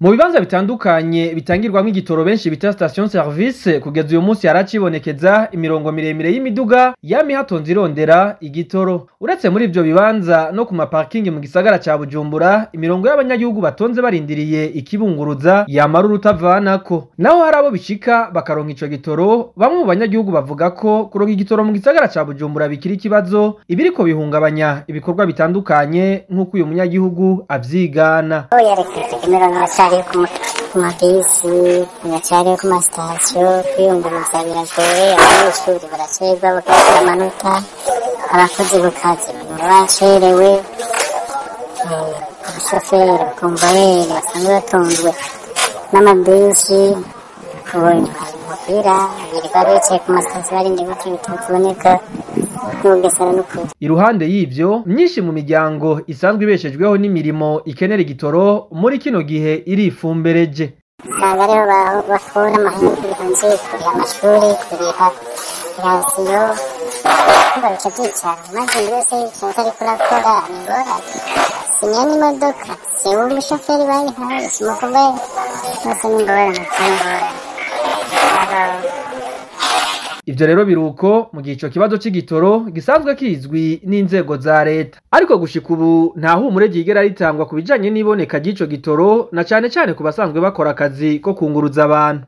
Mu bibanza bitandukanye bitangirwamwo igitoro benshi bita station service kugeza uyu munsi haracibonekeza imirongo miremire y'imiduga yami hatonze irondera igitoro. Uretse muri ivyo bibanza no ku maparking mu gisagara ca Bujumbura imirongo y'abanyagihugu batonze barindiriye ikibunguruza yamara urutavanako. Naho harabo bishika bakaronka ico gitoro, bamwe mu banyagihugu bavuga ko kuronka igitoro mu gisagara ca Bujumbura bikiri ikibazo ibiriko bihungabanya ibikorwa bitandukanye nk'uko uyu munyagihugu avyigana. Ku mabisi biracari ku masitasiyo kwiyunguruza biragoye abanyeshuri baracerwa bakagira amanota abakozi ku kazi bacerewe abashoferi komvayeri basanzwe batunzwe n'amabisi umupira birirwa bicaye ku masitasiyo barindiriye ko ibitaro biboneka. Iruhande y'ivyo myinshi mu miryango isanzwe ibeshejweho n'imirimo ikenera igitoro muri kino gihe irifumbereje. Usanga rero bakura amahera hanze kuriha amashuri kuriha rasiyo kubaruka byicaro maze byose ikintu ariko urakora ingorane sinya n'imodoka siwe umushoferi bayihaye simukomeye bose n'ingorane cyangwa Ivyo rero biruko mu gihe ico kibazo c'igitoro gisanzwe kizwi n'inzego za leta. Ariko gushika ubu nta humure ryigera ritangwa ku bijanye n'iboneka ry'ico gitoro na cane cane ku basanzwe bakora akazi ko kunguruza abantu.